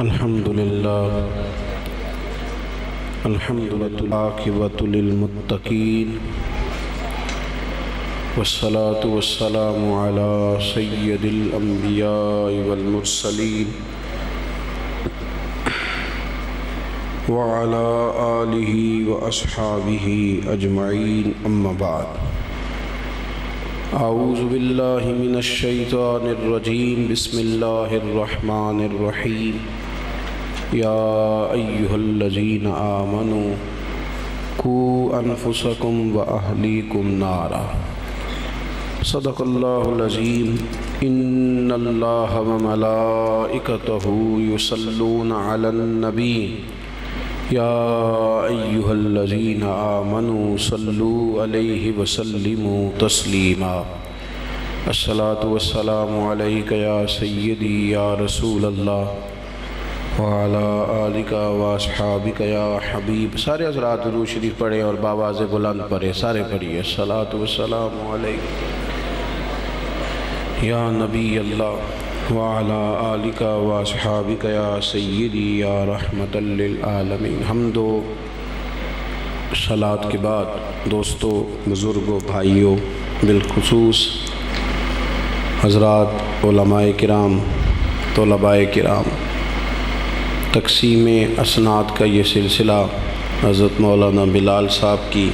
الحمدللہ العاقبۃ للمتقین والصلاة والسلام علی سید الانبیاء والمرسلین وعلی آلہ واصحابہ اجمعین، اما بعد۔ اعوذ باللہ من الشیطان الرجیم، بسم اللہ الرحمن الرحیم۔ یا ایہا الذین آمنوا قوا انفسکم واہلیکم نارا۔ صدق اللہ العظیم۔ ان اللہ وملائکتہ یصلون علی النبی یا ایہا الذین آمنوا صلوا علیہ وسلموا تسلیما۔ الصلاۃ والسلام علیک یا سیدی یا رسول اللہ وعلی آلک واصحابک یا حبیب۔ سارے حضرات درود شریف پڑھیں اور بآواز بلند پڑھیں، سارے پڑھیے۔ الصلاۃ والسلام علیک یا نبی اللہ وعلی آلک واصحابک یا سیدی یا رحمت للعالمین۔ حمد و صلوات کے بعد دوستو، بزرگوں، بھائیوں، بالخصوص حضرات علماء کرام، طلباء کرام، تقسیم اسناد کا یہ سلسلہ حضرت مولانا بلال صاحب کی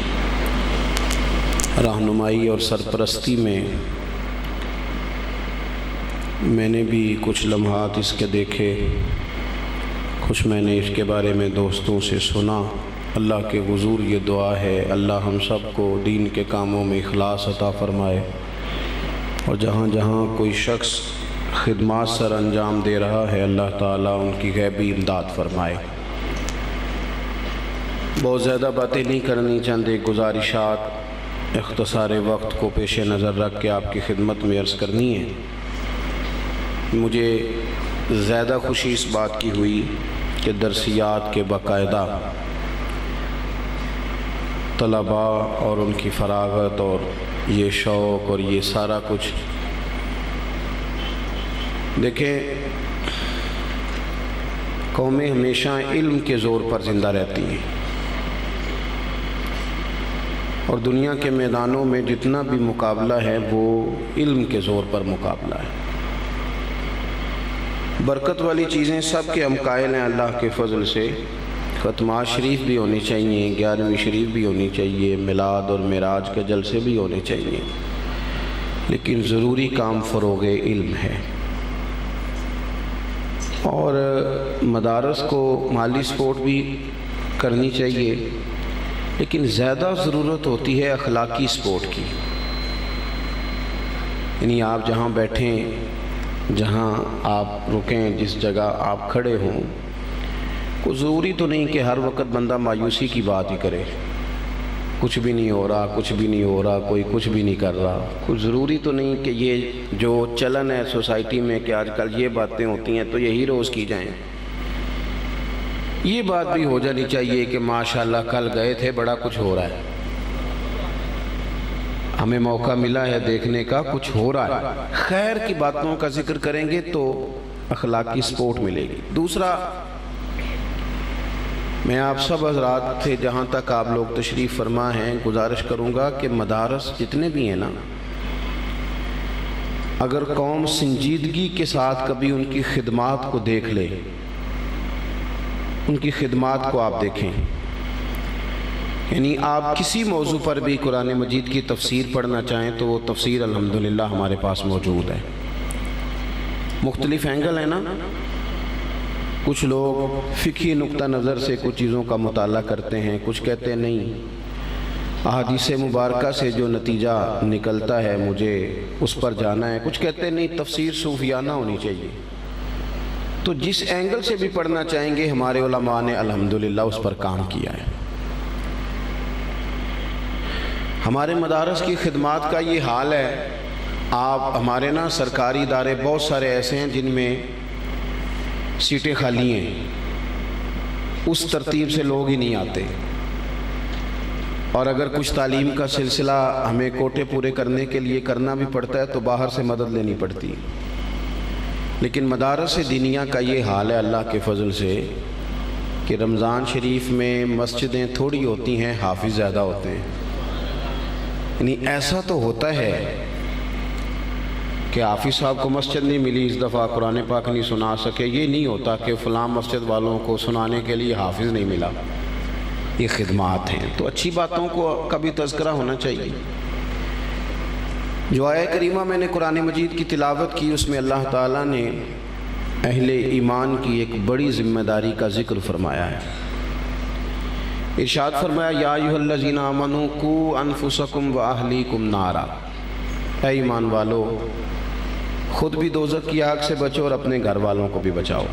رہنمائی اور سرپرستی میں نے بھی کچھ لمحات اس کے دیکھے، کچھ میں نے اس کے بارے میں دوستوں سے سنا۔ اللہ کے حضور یہ دعا ہے، اللہ ہم سب کو دین کے کاموں میں اخلاص عطا فرمائے، اور جہاں جہاں کوئی شخص خدمات سر انجام دے رہا ہے، اللہ تعالیٰ ان کی غیبی امداد فرمائے۔ بہت زیادہ باتیں نہیں کرنی، چند ایک گزارشات اختصار وقت کو پیش نظر رکھ کے آپ کی خدمت میں عرض کرنی ہے۔ مجھے زیادہ خوشی اس بات کی ہوئی کہ درسیات کے باقاعدہ طلباء اور ان کی فراغت اور یہ شوق اور یہ سارا کچھ، دیکھیں قومیں ہمیشہ علم کے زور پر زندہ رہتی ہیں، اور دنیا کے میدانوں میں جتنا بھی مقابلہ ہے وہ علم کے زور پر مقابلہ ہے۔ برکت والی چیزیں سب کے ہم قائل ہیں اللہ کے فضل سے، ختمات شریف بھی ہونی چاہیے، 11ویں شریف بھی ہونی چاہیے، میلاد اور معراج کے جلسے بھی ہونے چاہیے، لیکن ضروری کام فروغ علم ہے۔ اور مدارس کو مالی سپورٹ بھی کرنی چاہیے، لیکن زیادہ ضرورت ہوتی ہے اخلاقی سپورٹ کی۔ یعنی آپ جہاں بیٹھیں، جہاں آپ رکیں، جس جگہ آپ کھڑے ہوں، کوئی ضروری تو نہیں کہ ہر وقت بندہ مایوسی کی بات ہی کرے، کچھ بھی نہیں ہو رہا، کچھ بھی نہیں ہو رہا، کوئی کچھ بھی نہیں کر رہا۔ کچھ ضروری تو نہیں کہ یہ جو چلن ہے سوسائٹی میں کہ آج کل یہ باتیں ہوتی ہیں تو یہی روز کی جائیں۔ یہ بات بھی ہو جانی چاہیے کہ ماشاءاللہ کل گئے تھے، بڑا کچھ ہو رہا ہے، ہمیں موقع ملا ہے دیکھنے کا، کچھ ہو رہا ہے۔ خیر کی باتوں کا ذکر کریں گے تو اخلاقی سپورٹ ملے گی۔ دوسرا، میں آپ سب حضرات سے جہاں تک آپ لوگ تشریف فرما ہیں گزارش کروں گا کہ مدارس جتنے بھی ہیں نا، اگر قوم سنجیدگی کے ساتھ کبھی ان کی خدمات کو دیکھ لے، ان کی خدمات کو آپ دیکھیں، یعنی آپ کسی موضوع پر بھی قرآن مجید کی تفسیر پڑھنا چاہیں تو وہ تفسیر الحمدللہ ہمارے پاس موجود ہے۔ مختلف اینگل ہیں نا، کچھ لوگ فقہی نقطہ نظر سے کچھ چیزوں کا مطالعہ کرتے ہیں، کچھ کہتے ہیں نہیں احادیث مبارکہ سے جو نتیجہ نکلتا ہے مجھے اس پر جانا ہے، کچھ کہتے ہیں نہیں تفسیر صوفیانہ ہونی چاہیے۔ تو جس اینگل سے بھی پڑھنا چاہیں گے ہمارے علماء نے الحمدللہ اس پر کام کیا ہے۔ ہمارے مدارس کی خدمات کا یہ حال ہے، آپ ہمارے نا سرکاری ادارے بہت سارے ایسے ہیں جن میں سیٹیں خالی ہیں، اس ترتیب سے لوگ ہی نہیں آتے، اور اگر کچھ تعلیم کا سلسلہ ہمیں کوٹے پورے کرنے کے لیے کرنا بھی پڑتا ہے تو باہر سے مدد لینی پڑتی ہے۔ لیکن مدارس دینیہ کا یہ حال ہے اللہ کے فضل سے کہ رمضان شریف میں مسجدیں تھوڑی ہوتی ہیں، حافظ زیادہ ہوتے ہیں۔ یعنی ایسا تو ہوتا ہے کہ حافظ صاحب کو مسجد نہیں ملی، اس دفعہ قرآن پاک نہیں سنا سکے، یہ نہیں ہوتا کہ فلاں مسجد والوں کو سنانے کے لیے حافظ نہیں ملا۔ یہ خدمات ہیں، تو اچھی باتوں کو کبھی تذکرہ ہونا چاہیے۔ جو آیہ کریمہ میں نے قرآن مجید کی تلاوت کی، اس میں اللہ تعالیٰ نے اہل ایمان کی ایک بڑی ذمہ داری کا ذکر فرمایا ہے۔ ارشاد فرمایا یا ایھا الذین آمنوا قوا انفسکم واہلیکم نارا، اے ایمان والو خود بھی دوزخ کی آگ سے بچو اور اپنے گھر والوں کو بھی بچاؤ،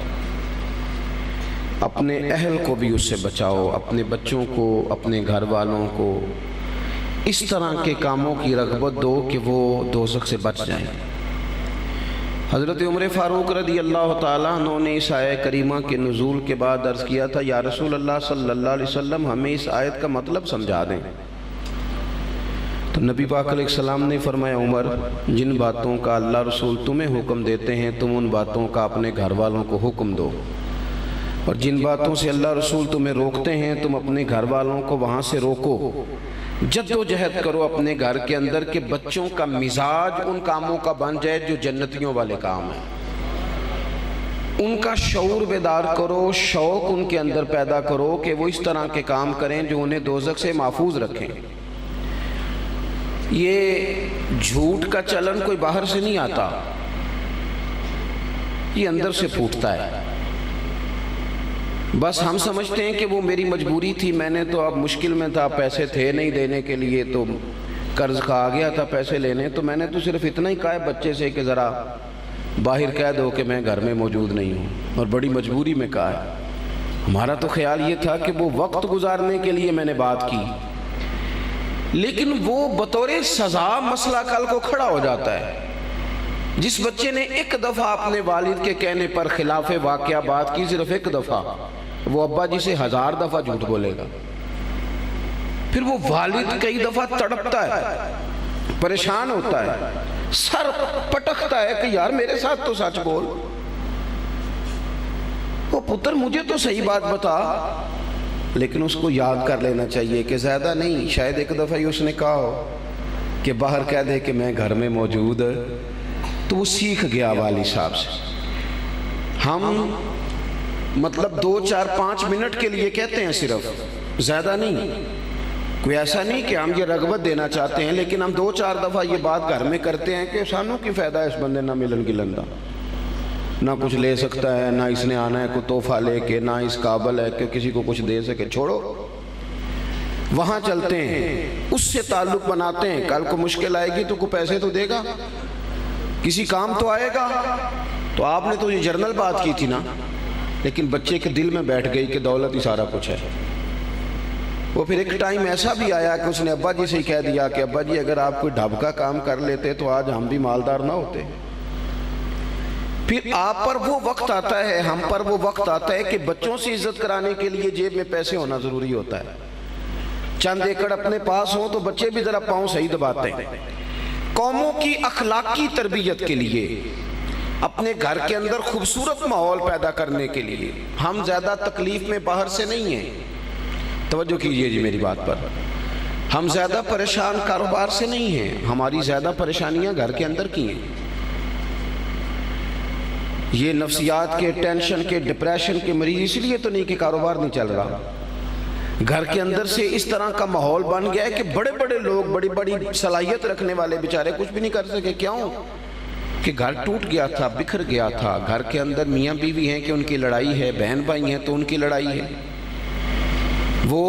اپنے اہل کو بھی اس سے بچاؤ، اپنے بچوں کو، اپنے گھر والوں کو اس طرح کے کاموں کی رغبت دو کہ وہ دوزخ سے بچ جائیں۔ حضرت عمر فاروق رضی اللہ تعالیٰ عنہ نے اس آیہ کریمہ کے نزول کے بعد عرض کیا تھا یا رسول اللہ صلی اللہ علیہ وسلم ہمیں اس آیت کا مطلب سمجھا دیں۔ تو نبی پاک علیہ السلام نے فرمایا عمر، جن باتوں کا اللہ رسول تمہیں حکم دیتے ہیں تم ان باتوں کا اپنے گھر والوں کو حکم دو، اور جن باتوں سے اللہ رسول تمہیں روکتے ہیں تم اپنے گھر والوں کو وہاں سے روکو۔ جد و جہد کرو اپنے گھر کے اندر کہ بچوں کا مزاج ان کاموں کا بن جائے جو جنتیوں والے کام ہیں، ان کا شعور بیدار کرو، شوق ان کے اندر پیدا کرو کہ وہ اس طرح کے کام کریں جو انہیں دوزخ سے محفوظ رکھیں۔ یہ جھوٹ کا چلن کوئی باہر سے نہیں آتا، یہ اندر سے پھوٹتا ہے۔ بس ہم سمجھتے ہیں کہ وہ میری مجبوری تھی، میں نے تو اب مشکل میں تھا، پیسے تھے نہیں دینے کے لیے تو قرض کا آ گیا تھا پیسے لینے، تو میں نے تو صرف اتنا ہی کہا ہے بچے سے کہ ذرا باہر کہہ دو کہ میں گھر میں موجود نہیں ہوں، اور بڑی مجبوری میں کہا ہے۔ ہمارا تو خیال یہ تھا کہ وہ وقت گزارنے کے لیے میں نے بات کی، لیکن وہ بطور سزا مسئلہ کل کو کھڑا ہو جاتا ہے۔ جس بچے نے ایک دفعہ اپنے والد کے کہنے پر خلاف واقعہ بات کی، صرف ایک دفعہ، وہ ابا جی سے 1000 دفعہ جھوٹ بولے گا، پھر وہ والد کئی دفعہ تڑپتا ہے، پریشان ہوتا ہے، سر پٹکتا ہے کہ یار میرے ساتھ تو سچ بول، وہ پتر مجھے تو صحیح بات بتا، لیکن اس کو یاد کر لینا چاہیے کہ زیادہ نہیں، شاید ایک دفعہ ہی اس نے کہا ہو کہ باہر کہہ دے کہ میں گھر میں موجود، تو وہ سیکھ گیا والد صاحب سے۔ ہم مطلب 2 4 5 منٹ کے لیے کہتے ہیں صرف، زیادہ نہیں، کوئی ایسا نہیں کہ ہم یہ رغبت دینا چاہتے ہیں، لیکن ہم 2 4 دفعہ یہ بات گھر میں کرتے ہیں کہ سانوں کی فائدہ ہے اس بندے نہ ملن گلن دا، نہ کچھ لے سکتا ہے، نہ اس نے آنا ہے کوئی تحفہ لے کے، نہ اس قابل ہے کہ کسی کو کچھ دے سکے، چھوڑو، وہاں چلتے ہیں، اس سے تعلق بناتے ہیں، کل کو مشکل آئے گی تو کوئی پیسے تو دے گا، کسی کام تو آئے گا۔ تو آپ نے تو یہ جرنل بات کی تھی نا، لیکن بچے کے دل میں بیٹھ گئی کہ دولت ہی سارا کچھ ہے۔ وہ پھر ایک ٹائم ایسا بھی آیا کہ اس نے ابا جی سے ہی کہہ دیا کہ ابا جی اگر آپ کوئی ڈھب کا کام کر لیتے تو آج ہم بھی مالدار نہ ہوتے۔ پھر آپ پر وہ وقت آتا ہے، ہم پر وہ وقت آتا ہے کہ بچوں سے عزت کرانے کے لیے جیب میں پیسے ہونا ضروری ہوتا ہے۔ چند ایکڑ اپنے پاس ہوں تو بچے بھی ذرا پاؤں صحیح دباتے ہیں۔ قوموں کی اخلاقی تربیت کے لیے، اپنے گھر کے اندر خوبصورت ماحول پیدا کرنے کے لیے ہم زیادہ تکلیف میں باہر سے نہیں ہیں، توجہ کیجئے جی میری بات پر، ہم زیادہ پریشان کاروبار سے نہیں ہیں، ہماری زیادہ پریشانیاں گھر کے اندر کی ہیں۔ یہ نفسیات کے، ٹینشن کے، ڈپریشن کے مریض اس لیے تو نہیں کہ کاروبار نہیں چل رہا، گھر کے اندر سے اس طرح کا ماحول بن گیا ہے کہ بڑے بڑے لوگ، بڑی بڑی صلاحیت رکھنے والے بیچارے کچھ بھی نہیں کر سکے۔ کیوں؟ کہ گھر ٹوٹ گیا تھا، بکھر گیا تھا، گھر کے اندر میاں بیوی ہیں کہ ان کی لڑائی ہے، بہن بھائی ہیں تو ان کی لڑائی ہے، وہ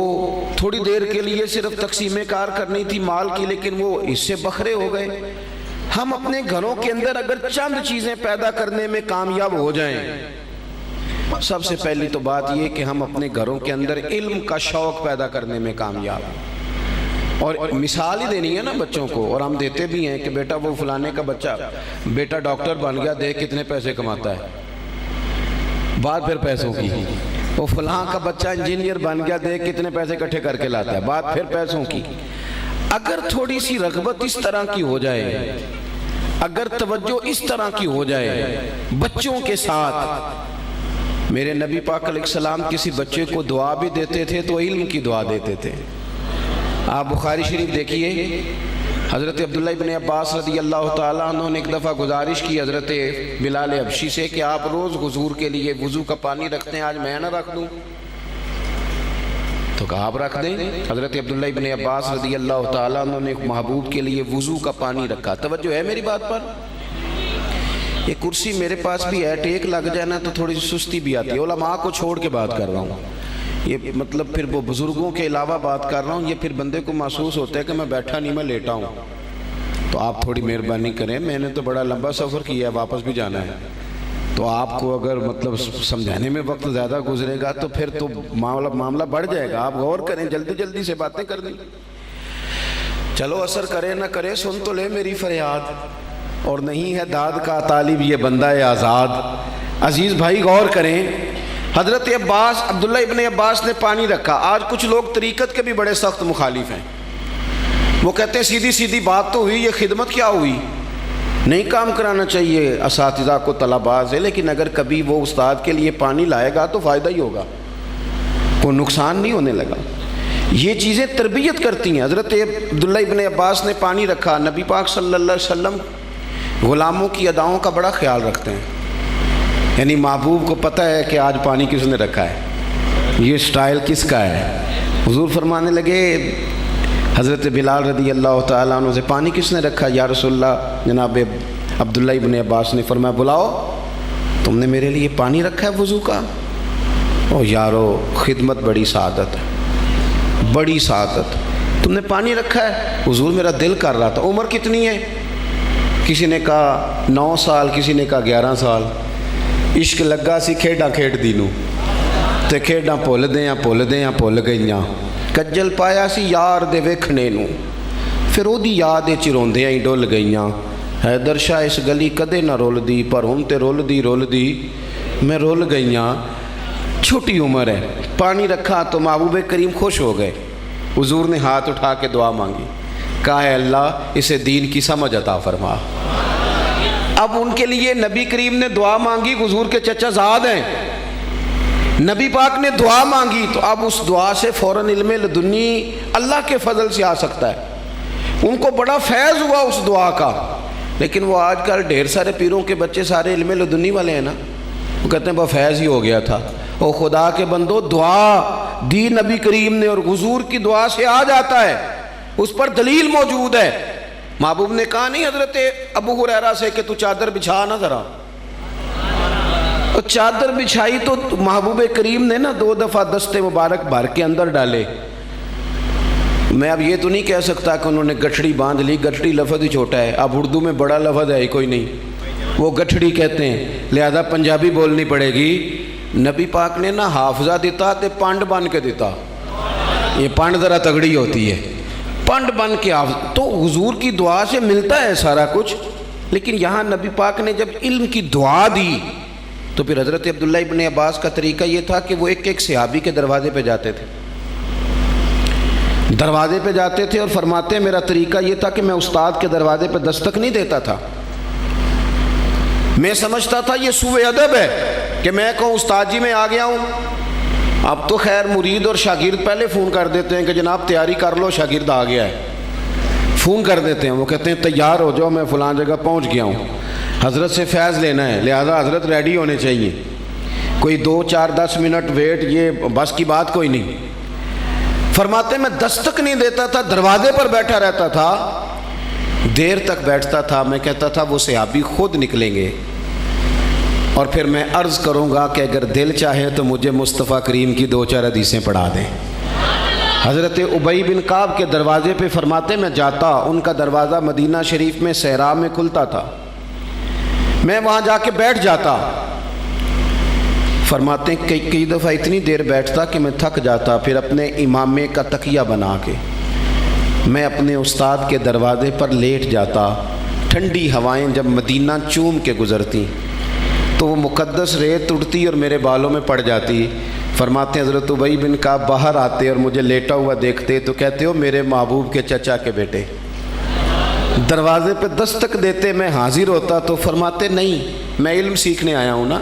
تھوڑی دیر کے لیے صرف تقسیم کار کرنی تھی مال کی، لیکن وہ اس سے بکھرے ہو گئے۔ ہم اپنے گھروں کے اندر اگر چند چیزیں پیدا کرنے میں کامیاب ہو جائیں، سب سے پہلی تو بات یہ کہ ہم اپنے گھروں کے اندر علم کا شوق پیدا کرنے میں کامیاب ہیں، اور مثال ہی دینی ہے نا بچوں کو، اور ہم دیتے بھی ہیں کہ بیٹا وہ فلانے کا بچہ بیٹا ڈاکٹر بن گیا، دیکھ کتنے پیسے کماتا ہے، بات پھر پیسوں کی، وہ فلاں کا بچہ انجینئر بن گیا، دیکھ کتنے پیسے اکٹھے کر کے لاتا ہے، بات پھر پیسوں کی۔ اگر تھوڑی سی رغبت اس طرح کی ہو جائے اگر توجہ اس طرح کی ہو جائے بچوں کے ساتھ، میرے نبی پاک علیہ السلام کسی بچے کو دعا بھی دیتے تھے تو علم کی دعا دیتے تھے۔ آپ بخاری شریف دیکھیے، حضرت عبداللہ ابن عباس رضی اللہ تعالیٰ عنہ نے ایک دفعہ گزارش کی حضرت بلال حبشی سے کہ آپ روز حضور کے لیے وضو کا پانی رکھتے ہیں، آج میں نہ رکھ دوں؟ تو کہا آپ رکھ دیں۔ حضرت عبداللہ ابن عباس رضی اللہ تعالیٰ عنہ نے محبوب کے لیے وضو کا پانی رکھا۔ توجہ ہے میری بات پر؟ یہ کرسی میرے پاس بھی ہے، ٹیک لگ جائے نا تو تھوڑی سستی بھی آتی ہے، علماء کو چھوڑ کے بات کر رہا ہوں، یہ مطلب پھر وہ بزرگوں کے علاوہ بات کر رہا ہوں، یہ پھر بندے کو محسوس ہوتا ہے کہ میں بیٹھا نہیں، میں لیٹا ہوں۔ تو آپ تھوڑی مہربانی کریں، میں نے تو بڑا لمبا سفر کیا ہے، واپس بھی جانا ہے، تو آپ کو اگر مطلب سمجھانے میں وقت زیادہ گزرے گا تو پھر تو معاملہ بڑھ جائے گا۔ آپ غور کریں، جلدی جلدی سے باتیں کر دیں۔ چلو اثر کرے نہ کرے، سن تو لے میری فریاد، اور نہیں ہے داد کا طالب یہ بندہ آزاد۔ عزیز بھائی غور کریں، حضرت عباس عبداللہ ابن عباس نے پانی رکھا۔ آج کچھ لوگ طریقت کے بھی بڑے سخت مخالف ہیں، وہ کہتے ہیں سیدھی سیدھی بات تو ہوئی، یہ خدمت کیا ہوئی؟ نہیں کام کرانا چاہیے اساتذہ کو، طلباء سے، لیکن اگر کبھی وہ استاد کے لیے پانی لائے گا تو فائدہ ہی ہوگا، کوئی نقصان نہیں ہونے لگا۔ یہ چیزیں تربیت کرتی ہیں۔ حضرت عبداللہ ابن عباس نے پانی رکھا، نبی پاک صلی اللہ علیہ وسلم غلاموں کی اداؤں کا بڑا خیال رکھتے ہیں، یعنی محبوب کو پتہ ہے کہ آج پانی کس نے رکھا ہے، یہ سٹائل کس کا ہے۔ حضور فرمانے لگے حضرت بلال رضی اللہ تعالیٰ عنہ سے، پانی کس نے رکھا یا رسول اللہ؟ جناب عبداللہ ابن عباس نے فرمایا بلاؤ، تم نے میرے لیے پانی رکھا ہے وضو کا؟ او یارو، خدمت بڑی سعادت ہے، بڑی سعادت، تم نے پانی رکھا ہے؟ حضور میرا دل کر رہا تھا۔ عمر کتنی ہے؟ کسی نے کہا 9 سال، کسی نے کہا 11 سال۔ عشق لگا سی کھیڈاں کھیڈ دی نو، تے کھیڈاں بھُل گئیاں، کجل پایا سی یار دے ویکھنے نو، پھر او دی یاد وچ روندیاں ہی ڈل گئیاں۔ حیدر شاہ اس گلی کدے نہ رول دی، پر ہن تے رول دی میں رول گئیاں۔ چھوٹی عمر ہے، پانی رکھا تو محبوب کریم خوش ہو گئے۔ حضور نے ہاتھ اٹھا کے دعا مانگی، کہا ہے اللہ اسے دین کی سمجھ عطا فرما۔ اب ان کے لیے نبی کریم نے دعا مانگی، حضور کے چچا زاد ہیں، نبی پاک نے دعا مانگی، تو اب اس دعا سے فوراً علم لدنی اللہ کے فضل سے آ سکتا ہے۔ ان کو بڑا فیض ہوا اس دعا کا، لیکن وہ آج کل ڈھیر سارے پیروں کے بچے سارے علم لدنی والے ہیں نا، وہ کہتے ہیں وہ فیض ہی ہو گیا تھا۔ او خدا کے بندو، دعا دی نبی کریم نے اور حضور کی دعا سے آ جاتا ہے، اس پر دلیل موجود ہے۔ محبوب نے کہا نہیں حضرت ابو ہریرہ سے کہ تو چادر بچھا نہ ذرا، چادر بچھائی تو محبوب کریم نے نا 2 دفعہ دستے مبارک بھر کے اندر ڈالے۔ میں اب یہ تو نہیں کہہ سکتا کہ انہوں نے گٹھڑی باندھ لی، گٹھڑی لفظ ہی چھوٹا ہے، اب اردو میں بڑا لفظ ہے ہی کوئی نہیں، وہ گٹھڑی کہتے ہیں، لہذا پنجابی بولنی پڑے گی۔ نبی پاک نے نا حافظہ دیتا تے پانڈ بن کے دیتا، یہ پانڈ ذرا تگڑی ہوتی ہے، پانڈ بن کے تو حضور کی دعا سے ملتا ہے سارا کچھ۔ لیکن یہاں نبی پاک نے جب علم کی دعا دی تو پھر حضرت عبداللہ ابن عباس کا طریقہ یہ تھا کہ وہ ایک صحابی کے دروازے پہ جاتے تھے، دروازے پہ جاتے تھے اور فرماتے ہیں میرا طریقہ یہ تھا کہ میں استاد کے دروازے پہ دستک نہیں دیتا تھا، میں سمجھتا تھا یہ سوء ادب ہے کہ میں کہوں استاد جی میں آ گیا ہوں۔ اب تو خیر مرید اور شاگرد پہلے فون کر دیتے ہیں کہ جناب تیاری کر لو شاگرد آ گیا ہے، فون کر دیتے ہیں، وہ کہتے ہیں تیار ہو جاؤ میں فلاں جگہ پہنچ گیا ہوں، حضرت سے فیض لینا ہے، لہذا حضرت ریڈی ہونے چاہیے، کوئی 2 4 10 منٹ ویٹ یہ بس کی بات کوئی نہیں۔ فرماتے میں دستک نہیں دیتا تھا، دروازے پر بیٹھا رہتا تھا، دیر تک بیٹھتا تھا، میں کہتا تھا وہ صحابی خود نکلیں گے اور پھر میں عرض کروں گا کہ اگر دل چاہے تو مجھے مصطفیٰ کریم کی 2 4 حدیثیں پڑھا دیں۔ حضرت ابی بن کعب کے دروازے پہ فرماتے میں جاتا، ان کا دروازہ مدینہ شریف میں صحرا میں کھلتا تھا، میں وہاں جا کے بیٹھ جاتا۔ فرماتے ہیں کئی دفعہ اتنی دیر بیٹھتا کہ میں تھک جاتا، پھر اپنے امامے کا تکیہ بنا کے میں اپنے استاد کے دروازے پر لیٹ جاتا۔ ٹھنڈی ہوائیں جب مدینہ چوم کے گزرتی تو وہ مقدس ریت اڑتی اور میرے بالوں میں پڑ جاتی۔ فرماتے ہیں حضرت ابی بن کعب باہر آتے اور مجھے لیٹا ہوا دیکھتے تو کہتے ہو میرے محبوب کے چچا کے بیٹے، دروازے پہ دستک دیتے میں حاضر ہوتا تو فرماتے نہیں میں علم سیکھنے آیا ہوں نا،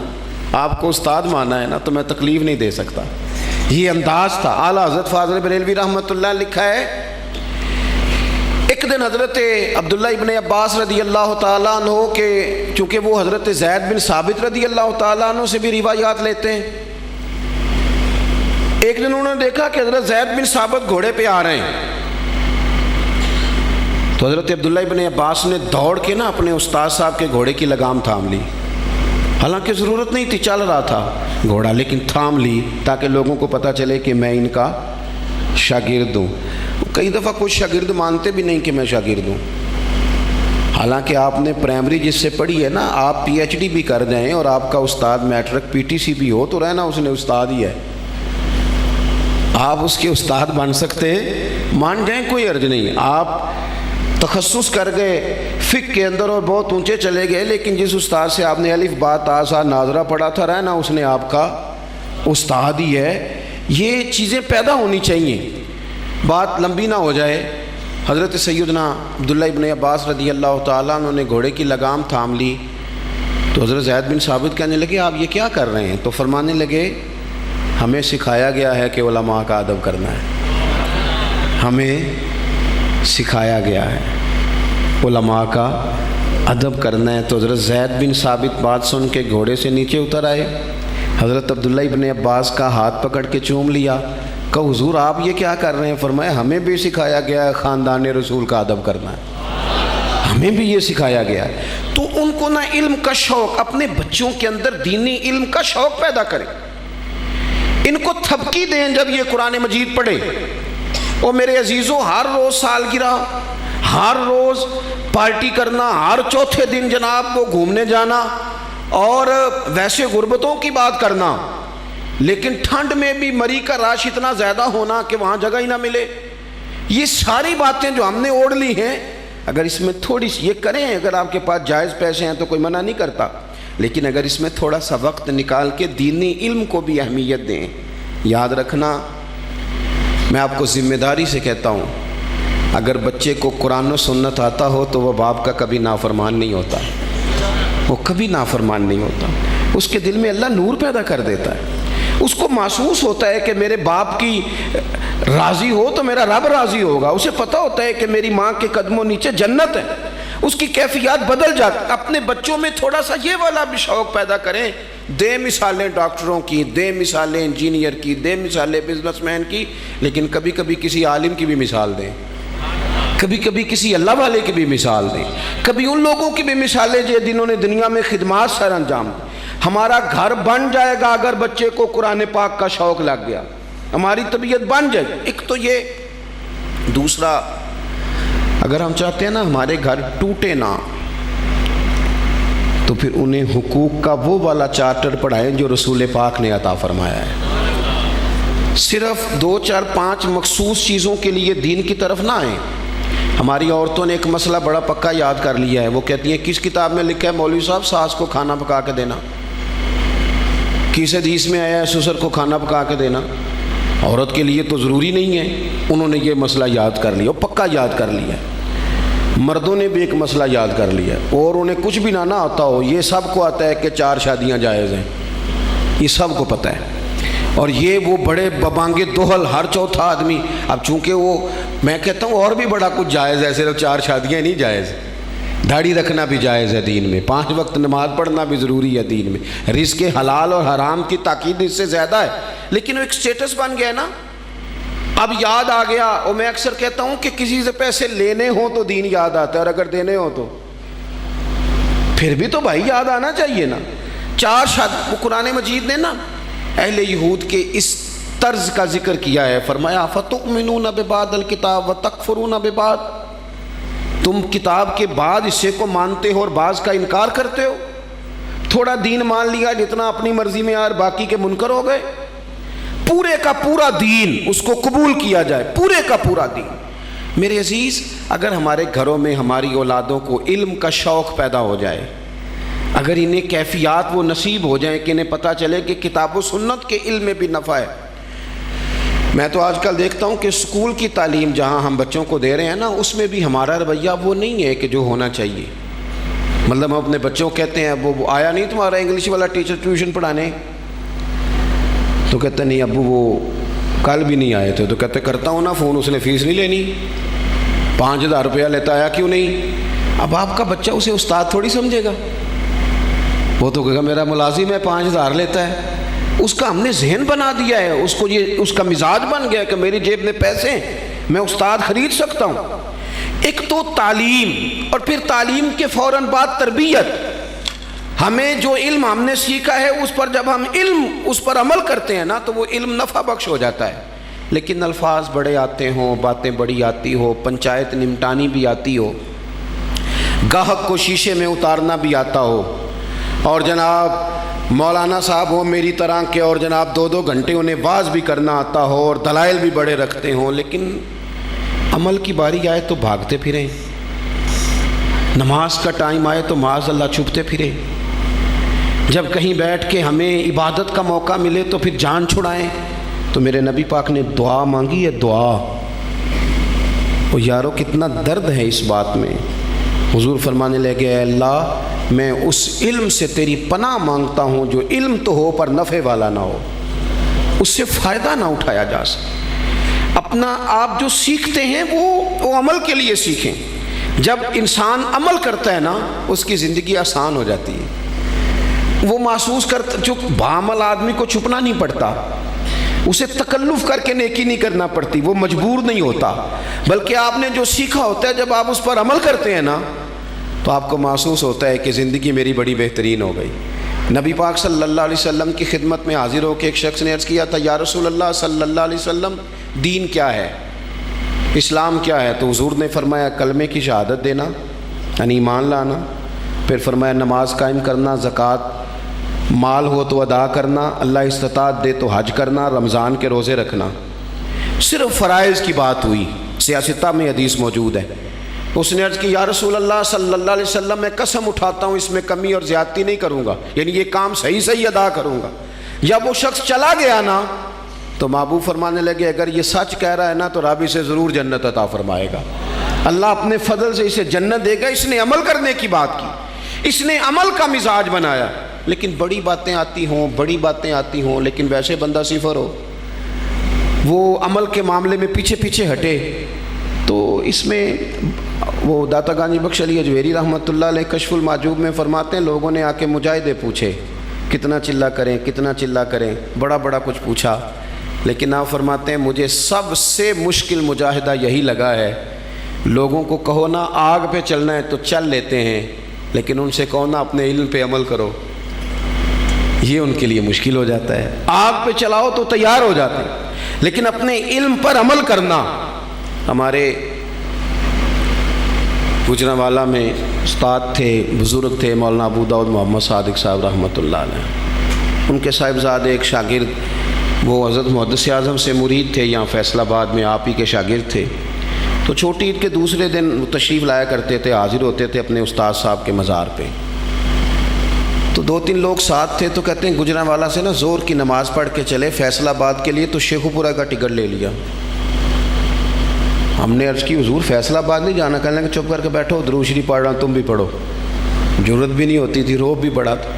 آپ کو استاد مانا ہے نا، تو میں تکلیف نہیں دے سکتا. یہ انداز تھا. اعلیٰ حضرت فاضل بریلوی رحمۃ اللہ لکھا ہے ایک دن حضرت عبداللہ ابن عباس رضی اللہ تعالیٰ عنہ کے، چونکہ وہ حضرت زید بن ثابت رضی اللہ تعالیٰ عنہ سے بھی روایات لیتے ہیں، ایک دن انہوں نے دیکھا کہ حضرت زید بن ثابت گھوڑے پہ آ رہے ہیں. تو حضرت عبداللہ ابن عباس نے دوڑ کے نا اپنے استاد صاحب کے گھوڑے کی لگام تھام لی. حالانکہ ضرورت نہیں تھی، چل رہا تھا گھوڑا، لیکن تھام لی تاکہ لوگوں کو پتہ چلے کہ میں ان کا شاگرد ہوں. کئی دفعہ کچھ شاگرد مانتے بھی نہیں کہ میں شاگرد ہوں. حالانکہ آپ نے پرائمری جس سے پڑھی ہے نا، آپ پی ایچ ڈی بھی کر جائیں اور آپ کا استاد میٹرک پی ٹی سی بھی ہو تو رہنا اس نے استاد ہی ہے. آپ اس کے استاد بن سکتے ہیں، مان جائیں کوئی عرض نہیں. آپ تخصص کر گئے فقہ کے اندر اور بہت اونچے چلے گئے، لیکن جس استاد سے آپ نے الف با تا سا ناظرہ پڑھا تھا رہنا اس نے آپ کا استاد ہی ہے. یہ چیزیں پیدا ہونی چاہیے. بات لمبی نہ ہو جائے، حضرت سیدنا عبداللہ ابن عباس رضی اللہ تعالیٰ عنہ نے گھوڑے کی لگام تھام لی. تو حضرت زید بن ثابت کہنے لگے آپ یہ کیا کر رہے ہیں؟ تو فرمانے لگے ہمیں سکھایا گیا ہے کہ علماء کا ادب کرنا ہے. ہمیں سکھایا گیا ہے علماء کا ادب کرنا ہے. تو حضرت زید بن ثابت بات سن کے گھوڑے سے نیچے اتر آئے. حضرت عبداللہ ابن عباس کا ہاتھ پکڑ کے چوم لیا. کہ حضور آپ یہ کیا کر رہے ہیں؟ فرمایا ہمیں بھی سکھایا گیا ہے خاندان رسول کا ادب کرنا ہے، ہمیں بھی یہ سکھایا گیا ہے. تو ان کو نہ علم کا شوق، اپنے بچوں کے اندر دینی علم کا شوق پیدا کریں. ان کو تھپکی دیں جب یہ قرآن مجید پڑھے. اور میرے عزیزوں، ہر روز سالگرہ، ہر روز پارٹی کرنا، ہر چوتھے دن جناب وہ گھومنے جانا اور ویسے غربتوں کی بات کرنا، لیکن ٹھنڈ میں بھی مری کا رش اتنا زیادہ ہونا کہ وہاں جگہ ہی نہ ملے. یہ ساری باتیں جو ہم نے اوڑھ لی ہیں، اگر اس میں تھوڑی سی یہ کریں، اگر آپ کے پاس جائز پیسے ہیں تو کوئی منع نہیں کرتا، لیکن اگر اس میں تھوڑا سا وقت نکال کے دینی علم کو بھی اہمیت دیں. یاد رکھنا، میں آپ کو ذمہ داری سے کہتا ہوں، اگر بچے کو قرآن و سنت آتا ہو تو وہ باپ کا کبھی نافرمان نہیں ہوتا، وہ کبھی نافرمان نہیں ہوتا. اس کے دل میں اللہ نور پیدا کر دیتا ہے. اس کو محسوس ہوتا ہے کہ میرے باپ کی راضی ہو تو میرا رب راضی ہوگا. اسے پتہ ہوتا ہے کہ میری ماں کے قدموں نیچے جنت ہے. اس کی کیفیات بدل جاتی. اپنے بچوں میں تھوڑا سا یہ والا بھی شوق پیدا کریں. دیں مثالیں ڈاکٹروں کی، دیں مثالیں انجینئر کی، دیں مثالیں بزنس مین کی، لیکن کبھی کبھی کسی عالم کی بھی مثال دیں، کبھی کبھی کسی اللہ والے کی بھی مثال دیں، کبھی ان لوگوں کی بھی مثالیں جنہوں نے دنیا میں خدمات سر انجام دی. ہمارا گھر بن جائے گا اگر بچے کو قرآن پاک کا شوق لگ گیا، ہماری طبیعت بن جائے گی. ایک تو یہ، دوسرا اگر ہم چاہتے ہیں نا ہمارے گھر ٹوٹے نہ، تو پھر انہیں حقوق کا وہ والا چارٹر پڑھائیں جو رسول پاک نے عطا فرمایا ہے. صرف 2 4 5 مخصوص چیزوں کے لیے دین کی طرف نہ آئیں. ہماری عورتوں نے ایک مسئلہ بڑا پکا یاد کر لیا ہے. وہ کہتی ہیں کس کتاب میں لکھا ہے مولوی صاحب ساس کو کھانا پکا کے دینا؟ کس حدیث میں آیا ہے سسر کو کھانا پکا کے دینا؟ عورت کے لیے تو ضروری نہیں ہے. انہوں نے یہ مسئلہ یاد کر لیا، پکا یاد کر لیا. مردوں نے بھی ایک مسئلہ یاد کر لیا، اور انہیں کچھ بھی نہ آتا ہو. یہ سب کو آتا ہے کہ 4 شادیاں جائز ہیں، یہ سب کو پتہ ہے. اور یہ وہ بڑے ببانگے دوہل ہر چوتھا آدمی، اب چونکہ وہ میں کہتا ہوں اور بھی بڑا کچھ جائز ہے، صرف 4 شادیاں نہیں جائز. داڑھی رکھنا بھی جائز ہے دین میں، 5 وقت نماز پڑھنا بھی ضروری ہے دین میں. رزق حلال اور حرام کی تاکید اس سے زیادہ ہے، لیکن وہ ایک سٹیٹس بن گیا نا. اب یاد آ گیا. اور میں اکثر کہتا ہوں کہ کسی سے پیسے لینے ہوں تو دین یاد آتا ہے، اور اگر دینے ہوں تو پھر بھی تو بھائی یاد آنا چاہیے نا. 4 شادی قرآن مجید نے نا اہل یہود کے اس طرز کا ذکر کیا ہے. فرمایا فتؤمنون ببعض الکتاب وتکفرون ببعض، تم کتاب کے بعد حصے کو مانتے ہو اور بعض کا انکار کرتے ہو. تھوڑا دین مان لیا جتنا اپنی مرضی میں اور باقی کے منکر ہو گئے. پورے کا پورا دین اس کو قبول کیا جائے، پورے کا پورا دین. میرے عزیز، اگر ہمارے گھروں میں ہماری اولادوں کو علم کا شوق پیدا ہو جائے، اگر انہیں کیفیات وہ نصیب ہو جائیں کہ انہیں پتہ چلے کہ کتاب و سنت کے علم میں بھی نفع ہے. میں تو آج کل دیکھتا ہوں کہ اسکول کی تعلیم جہاں ہم بچوں کو دے رہے ہیں نا، اس میں بھی ہمارا رویہ وہ نہیں ہے کہ جو ہونا چاہیے. مطلب ہم اپنے بچوں کو کہتے ہیں ابو وہ آیا نہیں تمہارا انگلش والا ٹیچر ٹیوشن پڑھانے، تو کہتے ہیں نہیں ابو وہ کل بھی نہیں آئے تھے. تو کہتے کرتا ہوں نا فون، اس نے فیس نہیں لینی، 5000 روپیہ لیتا، آیا کیوں نہیں؟ اب آپ کا بچہ اسے استاد تھوڑی سمجھے گا، وہ تو کہے گا میرا ملازم ہے 5000 لیتا ہے. اس کا ہم نے ذہن بنا دیا ہے، اس کو یہ اس کا مزاج بن گیا کہ میری جیب میں پیسے ہیں، میں استاد خرید سکتا ہوں. ایک تو تعلیم، اور پھر تعلیم کے فوراً بعد تربیت. ہمیں جو علم ہم نے سیکھا ہے اس پر جب ہم اس پر عمل کرتے ہیں نا تو وہ علم نفع بخش ہو جاتا ہے. لیکن الفاظ بڑے آتے ہوں، باتیں بڑی آتی ہو، پنچایت نمٹانی بھی آتی ہو، گاہک کو شیشے میں اتارنا بھی آتا ہو، اور جناب مولانا صاحب ہو میری طرح کے اور جناب 2-2 گھنٹے انہیں واعظ بھی کرنا آتا ہو اور دلائل بھی بڑے رکھتے ہوں، لیکن عمل کی باری آئے تو بھاگتے پھریں، نماز کا ٹائم آئے تو معاذ اللہ چھپتے پھریں، جب کہیں بیٹھ کے ہمیں عبادت کا موقع ملے تو پھر جان چھڑائیں. تو میرے نبی پاک نے دعا مانگی ہے، دعا. وہ یارو کتنا درد ہے اس بات میں. حضور فرمانے لگے اے اللہ میں اس علم سے تیری پناہ مانگتا ہوں جو علم تو ہو پر نفع والا نہ ہو، اس سے فائدہ نہ اٹھایا جا سکے. اپنا آپ جو سیکھتے ہیں وہ عمل کے لیے سیکھیں. جب انسان عمل کرتا ہے نا اس کی زندگی آسان ہو جاتی ہے. وہ محسوس کرتا، جو بعمل آدمی کو چھپنا نہیں پڑتا، اسے تکلف کر کے نیکی نہیں کرنا پڑتی، وہ مجبور نہیں ہوتا، بلکہ آپ نے جو سیکھا ہوتا ہے جب آپ اس پر عمل کرتے ہیں نا تو آپ کو محسوس ہوتا ہے کہ زندگی میری بڑی بہترین ہو گئی. نبی پاک صلی اللہ علیہ وسلم کی خدمت میں حاضر ہو کے ایک شخص نے عرض کیا تھا یا رسول اللہ صلی اللہ علیہ وسلم دین کیا ہے، اسلام کیا ہے؟ تو حضور نے فرمایا کلمے کی شہادت دینا یعنی ایمان لانا، پھر فرمایا نماز قائم کرنا، زکوٰۃ مال ہو تو ادا کرنا، اللہ استطاعت دے تو حج کرنا، رمضان کے روزے رکھنا. صرف فرائض کی بات ہوئی، سیاستہ میں حدیث موجود ہے. اس نے عرض کی یا رسول اللہ صلی اللہ علیہ وسلم میں قسم اٹھاتا ہوں اس میں کمی اور زیادتی نہیں کروں گا، یعنی یہ کام صحیح ادا کروں گا. جب وہ شخص چلا گیا نا تو محبوب فرمانے لگے اگر یہ سچ کہہ رہا ہے نا تو رب اسے ضرور جنت عطا فرمائے گا، اللہ اپنے فضل سے اسے جنت دے گا. اس نے عمل کرنے کی بات کی، اس نے عمل کا مزاج بنایا. لیکن بڑی باتیں آتی ہوں لیکن ویسے بندہ صفر ہو، وہ عمل کے معاملے میں پیچھے ہٹے. تو اس میں وہ داتا گانجی بخش علی اجویری رحمۃ اللہ علیہ کشف المعجوب میں فرماتے ہیں لوگوں نے آ کے مجاہدے پوچھے کتنا چلا کریں، بڑا کچھ پوچھا، لیکن آپ فرماتے ہیں مجھے سب سے مشکل مجاہدہ یہی لگا ہے، لوگوں کو کہو نا آگ پہ چلنا ہے تو چل لیتے ہیں، لیکن ان سے کہو نا اپنے علم پہ عمل کرو، یہ ان کے لیے مشکل ہو جاتا ہے. آگ پہ چلاؤ تو تیار ہو جاتے ہیں، لیکن اپنے علم پر عمل کرنا. ہمارے گجرانوالہ میں استاد تھے، بزرگ تھے، مولانا ابو داؤد محمد صادق صاحب رحمۃ اللہ علیہ. ان کے صاحبزادے ایک شاگرد وہ حضرت محدث اعظم سے مرید تھے، یہاں فیصل آباد میں آپ ہی کے شاگرد تھے. تو چھوٹی عید کے دوسرے دن وہ تشریف لایا کرتے تھے، حاضر ہوتے تھے اپنے استاد صاحب کے مزار پہ. تو 2-3 لوگ ساتھ تھے، تو کہتے ہیں گجرانوالہ سے نا زور کی نماز پڑھ کے چلے فیصل آباد کے لیے، تو شیخو پورہ کا ٹکٹ لے لیا. ہم نے عرض کی حضور فیصل آباد نہیں جانا، کہنے لگے چپ کر کے بیٹھو، درود شریف پڑھ رہا ہوں تم بھی پڑھو. ضرورت بھی نہیں ہوتی تھی، روب بھی بڑا تھا.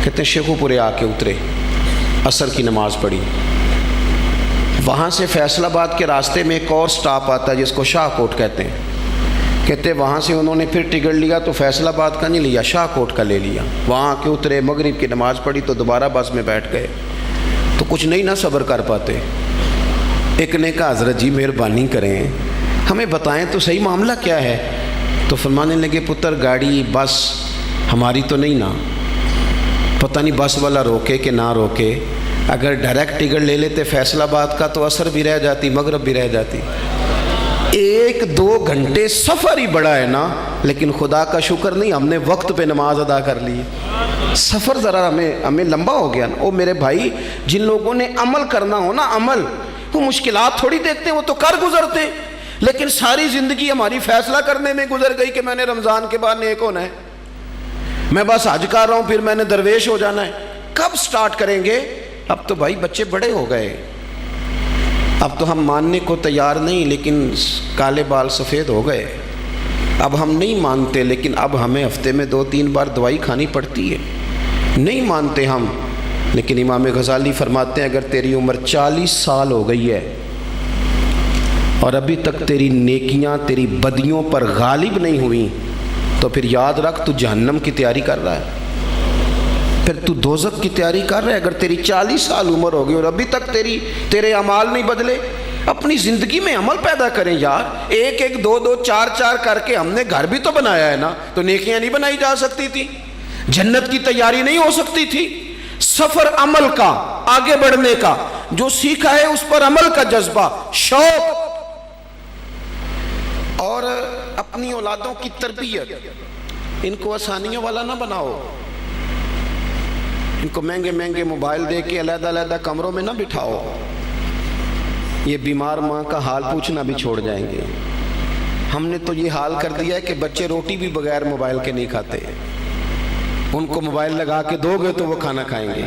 کہتے ہیں شیخو پورے آ کے اترے، عصر کی نماز پڑھی. وہاں سے فیصل آباد کے راستے میں ایک اور سٹاپ آتا ہے جس کو شاہ کوٹ کہتے ہیں. کہتے وہاں سے انہوں نے پھر ٹکٹ لیا تو فیصل آباد کا نہیں لیا، شاہ کوٹ کا لے لیا. وہاں آ کے اترے، مغرب کی نماز پڑھی تو دوبارہ بس میں بیٹھ گئے. تو کچھ نہیں نہ صبر کر پاتے. ایک نے کہا حضرت جی مہربانی کریں ہمیں بتائیں تو صحیح معاملہ کیا ہے. تو فرمانے لگے پتر گاڑی بس ہماری تو نہیں نا، پتہ نہیں بس والا روکے کہ نہ روکے. اگر ڈائریکٹ ٹکٹ لے لیتے فیصل آباد کا تو عصر بھی رہ جاتی، مغرب بھی رہ جاتی. 1-2 گھنٹے سفر ہی بڑا ہے نا، لیکن خدا کا شکر نہیں ہم نے وقت پہ نماز ادا کر لی. سفر ذرا ہمیں لمبا ہو گیا نا. او میرے بھائی جن لوگوں نے عمل کرنا ہو نا عمل، وہ مشکلات تھوڑی دیکھتے ہیں، وہ تو کر گزرتے ہیں. لیکن ساری زندگی ہماری فیصلہ کرنے میں گزر گئی کہ میں نے رمضان کے بعد نیک ہونا ہے، میں بس حج کر رہا ہوں پھر میں نے درویش ہو جانا ہے. کب سٹارٹ کریں گے؟ اب تو بھائی بچے بڑے ہو گئے. اب تو ہم ماننے کو تیار نہیں، لیکن کالے بال سفید ہو گئے، اب ہم نہیں مانتے، لیکن اب ہمیں ہفتے میں 2-3 بار دوائی کھانی پڑتی ہے۔ نہیں مانتے ہم، لیکن امام غزالی فرماتے ہیں اگر تیری عمر 40 سال ہو گئی ہے اور ابھی تک تیری نیکیاں تیری بدیوں پر غالب نہیں ہوئیں، تو پھر یاد رکھ تو جہنم کی تیاری کر رہا ہے، پھر تو دوزخ کی تیاری کر رہا ہے۔ اگر تیری 40 سال عمر ہو گئی اور ابھی تک تیرے اعمال نہیں بدلے، اپنی زندگی میں عمل پیدا کریں یار۔ 1-1 2-2 4-4 کر کے ہم نے گھر بھی تو بنایا ہے نا، تو نیکیاں نہیں بنائی جا سکتی تھی؟ جنت کی تیاری نہیں ہو سکتی تھی؟ سفر عمل کا، آگے بڑھنے کا، جو سیکھا ہے اس پر عمل کا جذبہ، شوق، اور اپنی اولادوں کی تربیت۔ ان کو آسانیوں والا نہ بناؤ، ان کو مہنگے مہنگے موبائل دے کے علیحدہ علیحدہ کمروں میں نہ بٹھاؤ، یہ بیمار ماں کا حال پوچھنا بھی چھوڑ جائیں گے۔ ہم نے تو یہ حال کر دیا ہے کہ بچے روٹی بھی بغیر موبائل کے نہیں کھاتے، ان کو موبائل لگا کے دو گے تو وہ کھانا کھائیں گے۔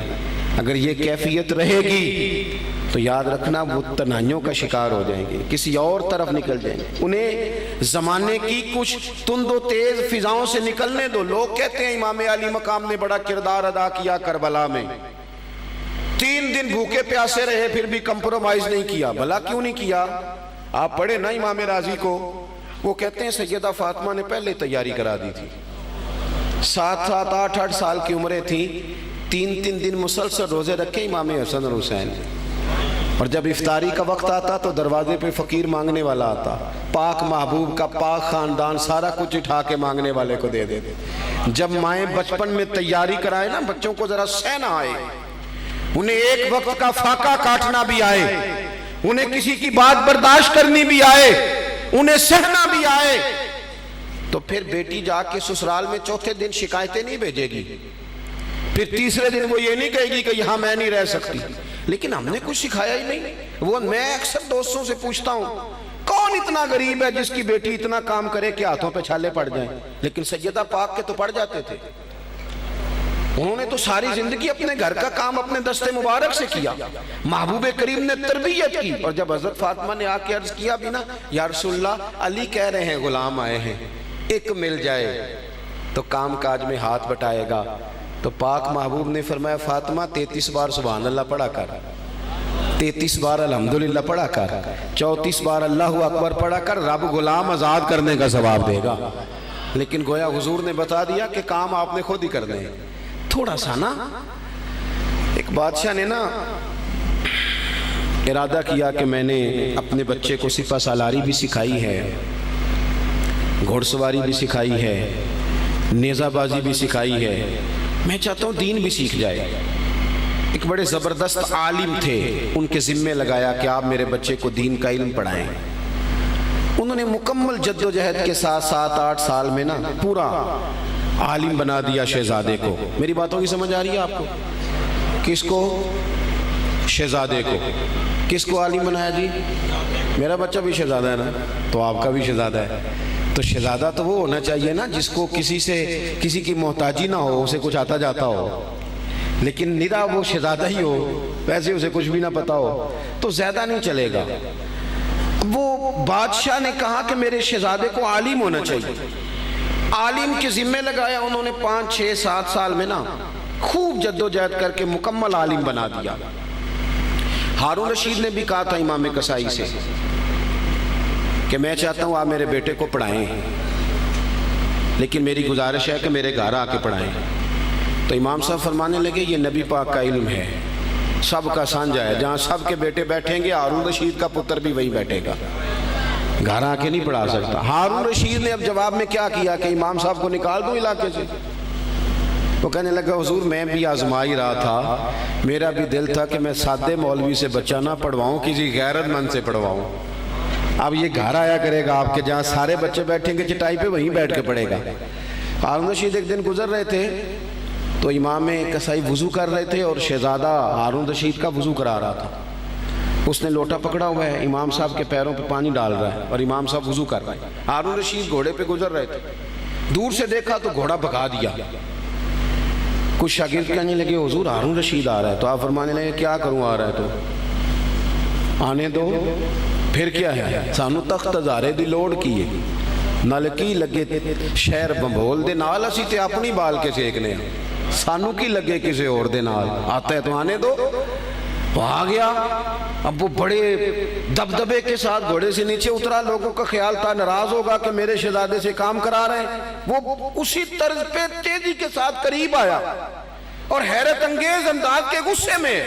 اگر یہ کیفیت رہے گی تو یاد رکھنا وہ تنہائیوں کا شکار ہو جائیں گے، کسی اور طرف نکل جائیں گے۔ انہیں زمانے کی کچھ تند و تیز فضاؤں سے نکلنے دو۔ لوگ کہتے ہیں امام علی مقام نے بڑا کردار ادا کیا کربلا میں، 3 دن بھوکے پیاسے رہے پھر بھی کمپرومائز نہیں کیا۔ بھلا کیوں نہیں کیا؟ آپ پڑھے نا امام راضی کو، وہ کہتے ہیں سیدہ فاطمہ نے پہلے تیاری کرا دی تھی، 7-7 8-8 سال کی عمریں تھیں، 3 دن مسلسل روزے رکھے امام حسن اور حسین، اور جب افطاری کا وقت آتا تو دروازے پہ فقیر مانگنے والا آتا، پاک محبوب کا پاک خاندان سارا کچھ اٹھا کے مانگنے والے کو دے دیتے۔ جب مائیں بچپن میں تیاری کرائے نا، بچوں کو ذرا سہنا آئے، انہیں ایک وقت کا فاقہ کاٹنا بھی آئے، انہیں کسی کی بات برداشت کرنی بھی آئے، انہیں سہنا بھی آئے، تو پھر بیٹی جا کے سسرال میں چوتھے دن شکایتیں نہیں بھیجے گی، پھر تیسرے دن وہ یہ نہیں کہے گی کہ یہاں میں نہیں رہ سکتی۔ لیکن ہم نے کچھ سکھایا ہی نہیں۔ وہ میں اکثر دوستوں سے پوچھتا ہوں کون اتنا غریب ہے جس کی بیٹی اتنا کام کرے کہ ہاتھوں پہ چھالے پڑ جائیں؟ لیکن سیدہ پاک کے تو پڑ جاتے تھے، انہوں نے تو ساری زندگی اپنے گھر کا کام اپنے دست مبارک سے کیا، محبوب کریم نے تربیت کی۔ اور جب حضرت فاطمہ نے آ کے عرض کیا بھی نا، یا رسول اللہ علی کہہ رہے ہیں غلام آئے ہیں، ایک مل جائے تو کام کاج میں ہاتھ بٹائے گا، تو پاک محبوب نے فرمایا فاطمہ 33 بار سبحان اللہ پڑھا کر، 33 بار الحمدللہ پڑھا کر، 34 بار اللہ اکبر پڑھا کر، رب غلام آزاد کرنے کا ثواب دے گا۔ لیکن گویا حضور نے بتا دیا کہ کام آپ نے خود ہی کرنے ہیں۔ تھوڑا سا نا، ایک بادشاہ نے نا ارادہ کیا کہ میں نے اپنے بچے کو سپہ سالاری بھی سکھائی ہے، گھوڑ سواری بھی سکھائی ہے، نیزہ بازی بھی سکھائی ہے، میں چاہتا ہوں دین بھی سیکھ جائے۔ ایک بڑے زبردست عالم تھے، ان کے ذمے لگایا کہ آپ میرے بچے کو دین کا علم پڑھائیں۔ انہوں نے مکمل جد و جہد کے ساتھ 7-8 سال میں نا پورا عالم بنا دیا شہزادے کو۔ میری باتوں کی سمجھ آ رہی ہے آپ کو؟ کس کو؟ شہزادے کو۔ کس کو عالم بنایا جی؟ میرا بچہ بھی شہزادہ ہے نا، تو آپ کا بھی شہزادہ ہے۔ تو شہزادہ تو وہ ہونا چاہیے نا جس کو کسی کی محتاجی نہ ہو، اسے کچھ آتا جاتا ہو، لیکن نرا وہ شہزادہ ہی ہو، ویسے اسے کچھ بھی نہ پتا ہو تو زیادہ نہیں چلے گا۔ وہ بادشاہ نے کہا کہ میرے شہزادے کو عالم ہونا چاہیے، عالم کے ذمے لگایا۔ انہوں نے 5-6-7 سال میں نا خوب جد و جہد کر کے مکمل عالم بنا دیا۔ ہارون رشید نے بھی کہا تھا امام کسائی سے کہ میں چاہتا ہوں آپ میرے بیٹے کو پڑھائیں، لیکن میری گزارش ہے کہ میرے گھر آ کے پڑھائیں۔ تو امام صاحب فرمانے لگے یہ نبی پاک کا علم ہے، سب کا سانجھا ہے، جہاں سب کے بیٹے بیٹھیں گے ہارون رشید کا پتر بھی وہی بیٹھے گا، گھر آ کے نہیں پڑھا سکتا۔ ہارون رشید نے اب جواب میں کیا کیا کہ امام صاحب کو نکال دوں علاقے سے؟ وہ کہنے لگا حضور میں بھی آزما ہی رہا تھا، میرا بھی دل تھا کہ میں سادے مولوی سے بچہ نہ پڑھواؤں، کسی غیرت مند سے پڑھواؤں۔ اب یہ گھر آیا کرے گا آپ کے، جہاں سارے بچے بیٹھیں گے چٹائی پہ وہیں بیٹھ کے پڑھے گا۔ ہارون رشید ایک دن گزر رہے تھے تو امام کسائی وضو کر رہے تھے اور شہزادہ ہارون رشید کا وضو کرا رہا تھا۔ اس نے لوٹا پکڑا ہوا ہے، امام صاحب کے پیروں پہ پانی ڈال رہا ہے اور امام صاحب وضو کر رہے ہیں۔ ہارون رشید گھوڑے پہ گزر رہے تھے، دور سے دیکھا تو گھوڑا بھگا دیا۔ کچھ شاگرد کہنے لگے حضور ہارون رشید آ رہا ہے، تو آپ فرمانے لگے کیا کروں آ رہا ہے تو؟ آنے دو، پھر کیا ہے، سانو تخت ہزارے دی لوڑ کی ہے، نال کی لگے شہر بمبول دے نال، اسی تے اپنی بال کے سیکنے ہیں، سانو کی لگے کسی اور دے نال، آتا ہے تو آنے دو۔ وہ آ گیا، اب وہ بڑے دبدبے کے ساتھ گھوڑے سے نیچے اترا، لوگوں کا خیال تھا ناراض ہوگا کہ میرے شہزادے سے کام کرا رہے ہیں، وہ اسی طرز پہ تیزی کے ساتھ قریب آیا اور حیرت انگیز انداز کے غصے میں۔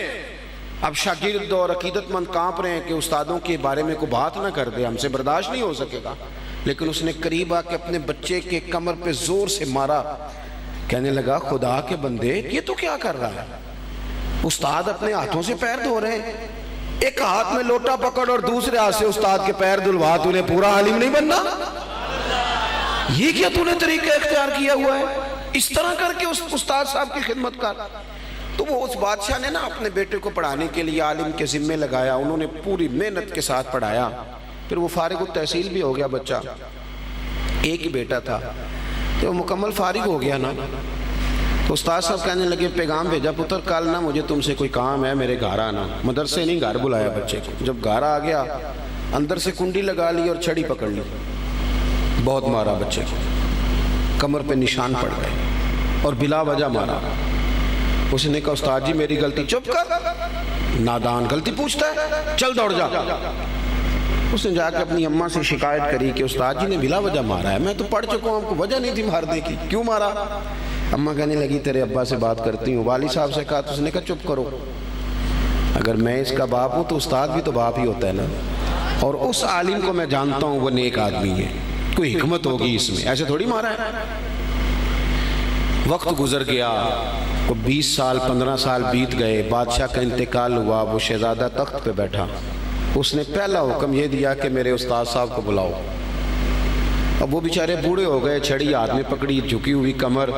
اب شاگرد اور عقیدت مند کانپ رہے ہیں کہ استادوں کے بارے میں کوئی بات نہ کر دے، ہم سے برداشت نہیں ہو سکے گا، لیکن اس نے قریب آ کے اپنے بچے کے کمر پہ زور سے مارا، کہنے لگا خدا کے بندے یہ تو کیا کر رہا ہے؟ استاد اپنے ہاتھوں سے پیر دھو رہے ہیں، ایک ہاتھ میں لوٹا پکڑ اور دوسرے ہاتھ سے استاد کے پیر دھلوا، تو نے پورا عالم نہیں بننا؟ یہ کیا تو نے طریقہ اختیار کیا ہوا ہے؟ اس طرح کر کے اس استاد صاحب کی خدمت کر۔ تو وہ اس بادشاہ نے نا اپنے بیٹے کو پڑھانے کے لیے عالم کے ذمے لگایا، انہوں نے پوری محنت کے ساتھ پڑھایا، پھر وہ فارغ التحصیل بھی ہو گیا بچہ، ایک ہی بیٹا تھا، تو وہ مکمل فارغ ہو گیا نا، تو استاد صاحب کہنے لگے پیغام بھیجا، پتر کل نا مجھے تم سے کوئی کام ہے، میرے گھر آنا۔ مدرسے نہیں، گھر بلایا بچے کو، جب گھر آ گیا اندر سے کنڈی لگا لی اور چھڑی پکڑ لی، بہت مارا بچے کو، کمر پہ نشان پڑ گئے اور بلا وجہ مارا۔ اس نے کہا استاد جی میری غلطی، چپ کر، نادان، غلطی پوچھتا ہے، چل دوڑ جا۔ اس نے جا کے اپنی اماں سے شکایت کری کہ استاد جی نے بلا وجہ مارا ہے، میں تو پڑھ چکا ہوں، ہم کو وجہ نہیں تھی مارنے کی، کیوں مارا؟ اماں کہنے لگی تیرے ابا سے بات کرتی ہوں۔ والد صاحب سے کہا تو اس نے کہا چپ کرو، اگر میں اس کا باپ ہوں تو استاد بھی تو باپ ہی ہوتا ہے نا، اور اس عالم کو میں جانتا ہوں وہ نیک آدمی ہے، کوئی حکمت ہوگی اس میں، ایسے تھوڑی مارا ہے۔ وقت گزر گیا، کو 20 سال 15 سال بیت گئے، بادشاہ کا انتقال ہوا، وہ شہزادہ تخت پہ بیٹھا، اس نے پہلا حکم یہ دیا کہ میرے استاد صاحب کو بلاؤ۔ اب وہ بیچارے بوڑھے ہو گئے، چھڑی ہاتھ میں پکڑی، جھکی ہوئی کمر،